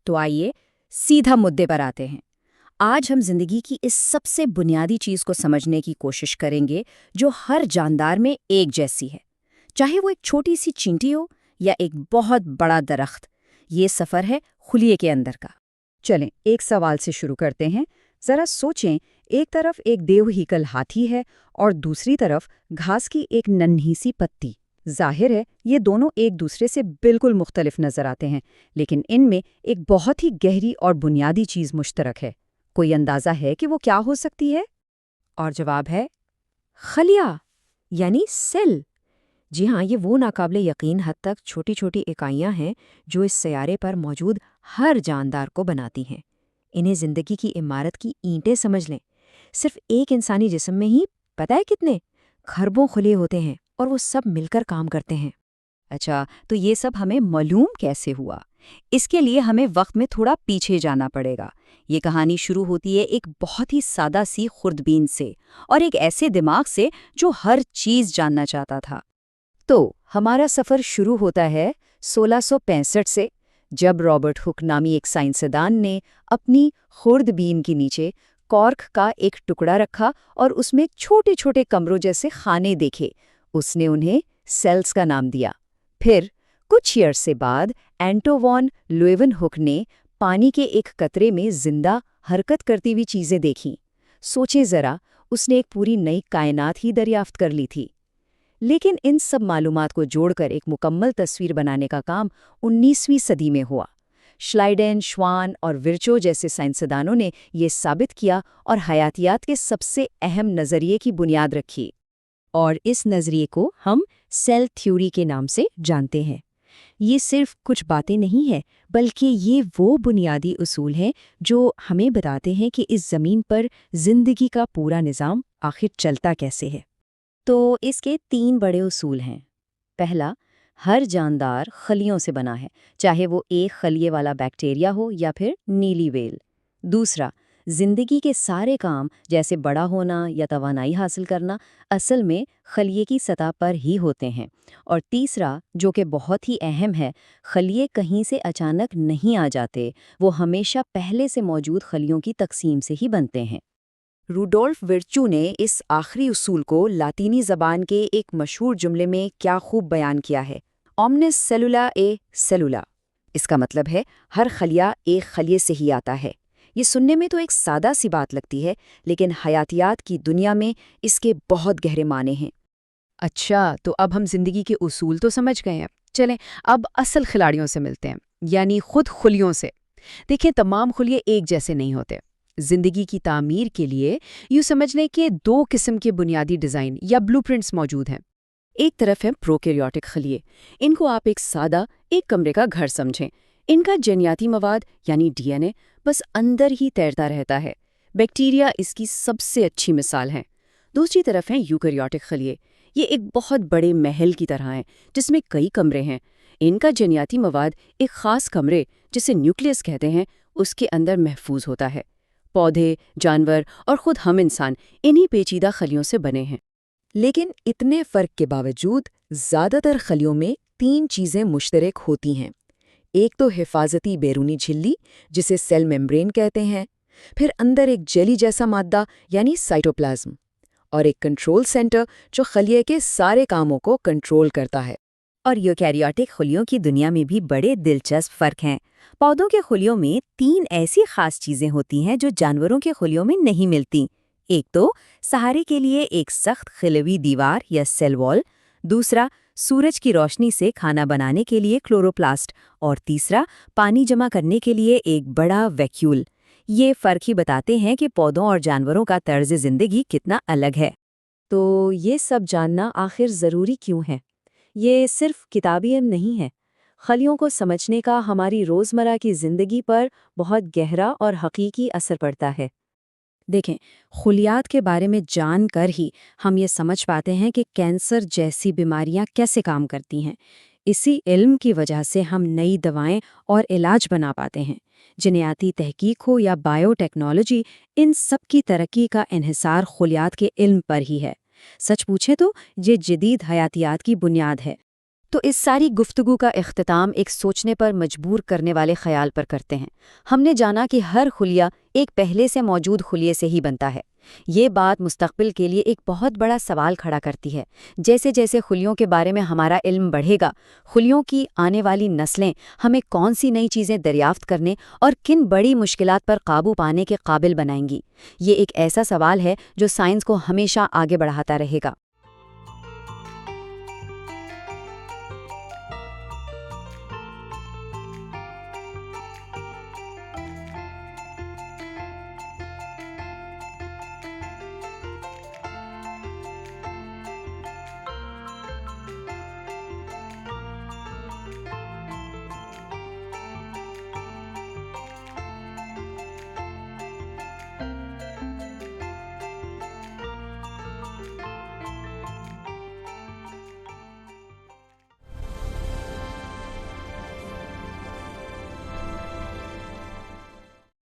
تو آئیے سیدھا مدے پر آتے ہیں۔ آج ہم زندگی کی اس سب سے بنیادی چیز کو سمجھنے کی کوشش کریں گے جو ہر جاندار میں ایک جیسی ہے، چاہے وہ ایک چھوٹی سی چینٹی ہو یا ایک بہت بڑا درخت۔ یہ سفر ہے خلیے کے اندر کا۔ چلیں ایک سوال سے شروع کرتے ہیں۔ ذرا سوچیں، ایک طرف ایک دیو ہیکل ہاتھی ہے اور دوسری طرف گھاس کی ایک ننھی سی پتی۔ ظاہر ہے یہ دونوں ایک دوسرے سے بالکل مختلف نظر آتے ہیں، لیکن ان میں ایک بہت ہی گہری اور بنیادی چیز مشترک ہے۔ کوئی اندازہ ہے کہ وہ کیا ہو سکتی ہے؟ اور جواب ہے خلیہ، یعنی سیل۔ جی ہاں، یہ وہ ناقابل یقین حد تک چھوٹی چھوٹی اکائیاں ہیں جو اس سیارے پر موجود ہر جاندار کو بناتی ہیں۔ انہیں زندگی کی عمارت کی اینٹیں سمجھ لیں۔ صرف ایک انسانی جسم میں ہی پتہ ہے کتنے خربوں خلیے ہوتے ہیں، اور وہ سب مل کر کام کرتے ہیں۔ اچھا، تو یہ سب ہمیں معلوم کیسے ہوا؟ اس کے لیے ہمیں وقت میں تھوڑا پیچھے جانا پڑے گا۔ یہ کہانی شروع ہوتی ہے ایک بہت ہی سادہ سی خوردبین سے، اور ایک ایسے دماغ سے جو ہر چیز جاننا چاہتا تھا۔ تو ہمارا سفر شروع ہوتا ہے 1665 سے، جب رابرٹ ہک نامی ایک سائنسدان نے اپنی خوردبین کے نیچے کارک کا ایک ٹکڑا رکھا اور اس میں چھوٹے چھوٹے کمروں جیسے خانے دیکھے۔ اس نے انہیں سیلز کا نام دیا۔ پھر کچھ عرصے بعد اینٹو وان لیون ہک نے پانی کے ایک قطرے میں زندہ حرکت کرتی ہوئی چیزیں دیکھیں۔ سوچیں ذرا، اس نے ایک پوری نئی کائنات ہی دریافت کر لی تھی۔ لیکن ان سب معلومات کو جوڑ کر ایک مکمل تصویر بنانے کا کام 19ویں صدی میں ہوا۔ شلائڈن، شوان اور ورچو جیسے سائنسدانوں نے یہ ثابت کیا اور حیاتیات کے سب سے اہم نظریے کی بنیاد رکھی۔ اور اس نظریے کو ہم سیل تھیوری کے نام سے جانتے ہیں۔ یہ صرف کچھ باتیں نہیں ہیں، بلکہ یہ وہ بنیادی اصول ہیں جو ہمیں بتاتے ہیں کہ اس زمین پر زندگی کا پورا نظام آخر چلتا کیسے ہے۔ تو اس کے 3 بڑے اصول ہیں۔ پہلا، ہر جاندار خلیوں سے بنا ہے، چاہے وہ ایک خلیے والا بیکٹیریا ہو یا پھر نیلی ویل۔ دوسرا، زندگی کے سارے کام جیسے بڑا ہونا یا توانائی حاصل کرنا اصل میں خلیے کی سطح پر ہی ہوتے ہیں۔ اور تیسرا، جو کہ بہت ہی اہم ہے، خلیے کہیں سے اچانک نہیں آ جاتے، وہ ہمیشہ پہلے سے موجود خلیوں کی تقسیم سے ہی بنتے ہیں۔ روڈولف ورچو نے اس آخری اصول کو لاطینی زبان کے ایک مشہور جملے میں کیا خوب بیان کیا ہے: اومنس سیلولا اے سیلولا۔ اس کا مطلب ہے ہر خلیہ ایک خلیے سے ہی آتا ہے۔ یہ سننے میں تو ایک سادہ سی بات لگتی ہے، لیکن حیاتیات کی دنیا میں اس کے بہت گہرے معنی ہیں۔ اچھا، تو اب ہم زندگی کے اصول تو سمجھ گئے ہیں۔ چلیں اب اصل کھلاڑیوں سے ملتے ہیں، یعنی خود خلیوں سے۔ دیکھیں، تمام خلیے ایک جیسے نہیں ہوتے۔ زندگی کی تعمیر کے لیے یوں سمجھ لیں کہ 2 قسم کے بنیادی ڈیزائن یا بلو پرنٹس موجود ہیں۔ ایک طرف ہے پروکیریوٹک خلیے۔ ان کو آپ ایک سادہ ایک کمرے کا گھر سمجھیں۔ ان کا جینیاتی مواد یعنی ڈی این اے بس اندر ہی تیرتا رہتا ہے۔ بیکٹیریا اس کی سب سے اچھی مثال ہیں۔ دوسری طرف ہیں یوکریوٹک خلیے۔ یہ ایک بہت بڑے محل کی طرح ہیں جس میں کئی کمرے ہیں۔ ان کا جینیاتی مواد ایک خاص کمرے جسے نیوکلیس کہتے ہیں اس کے اندر محفوظ ہوتا ہے۔ پودے، جانور اور خود ہم انسان انہی پیچیدہ خلیوں سے بنے ہیں۔ لیکن اتنے فرق کے باوجود زیادہ تر خلیوں میں 3 چیزیں مشترک ہوتی ہیں۔ ایک تو حفاظتی بیرونی جھلی جسے سیل میمبرین کہتے ہیں، پھر اندر ایک جیلی جیسا مادہ یعنی سائٹوپلازم، اور ایک کنٹرول سینٹر جو خلیے کے سارے کاموں کو کنٹرول کرتا ہے۔ اور یوکیریوٹک خلیوں کی دنیا میں بھی بڑے دلچسپ فرق ہیں۔ پودوں کے خلیوں میں 3 ایسی خاص چیزیں ہوتی ہیں جو جانوروں کے خلیوں میں نہیں ملتی۔ ایک تو سہارے کے لیے ایک سخت خلوی دیوار یا سیل وال، دوسرا سورج کی روشنی سے کھانا بنانے کے لیے کلوروپلاسٹ، اور تیسرا پانی جمع کرنے کے لیے ایک بڑا ویکیول۔ یہ فرق ہی بتاتے ہیں کہ پودوں اور جانوروں کا طرز زندگی کتنا الگ ہے۔ تو یہ سب جاننا آخر ضروری کیوں ہے؟ یہ صرف کتابی علم نہیں ہے۔ خلیوں کو سمجھنے کا ہماری روزمرہ کی زندگی پر بہت گہرا اور حقیقی اثر پڑتا ہے۔ دیکھیں، خلیات کے بارے میں جان کر ہی ہم یہ سمجھ پاتے ہیں کہ کینسر جیسی بیماریاں کیسے کام کرتی ہیں۔ اسی علم کی وجہ سے ہم نئی دوائیں اور علاج بنا پاتے ہیں۔ جینیاتی تحقیق ہو یا بائیو ٹیکنالوجی، ان سب کی ترقی کا انحصار خلیات کے علم پر ہی ہے۔ سچ پوچھے تو یہ جدید حیاتیات کی بنیاد ہے۔ تو اس ساری گفتگو کا اختتام ایک سوچنے پر مجبور کرنے والے خیال پر کرتے ہیں۔ ہم نے جانا کہ ہر خلیہ ایک پہلے سے موجود خلیے سے ہی بنتا ہے۔ یہ بات مستقبل کے لیے ایک بہت بڑا سوال کھڑا کرتی ہے۔ جیسے جیسے خلیوں کے بارے میں ہمارا علم بڑھے گا، خلیوں کی آنے والی نسلیں ہمیں کون سی نئی چیزیں دریافت کرنے اور کن بڑی مشکلات پر قابو پانے کے قابل بنائیں گی؟ یہ ایک ایسا سوال ہے جو سائنس کو ہمیشہ آگے بڑھاتا رہے گا۔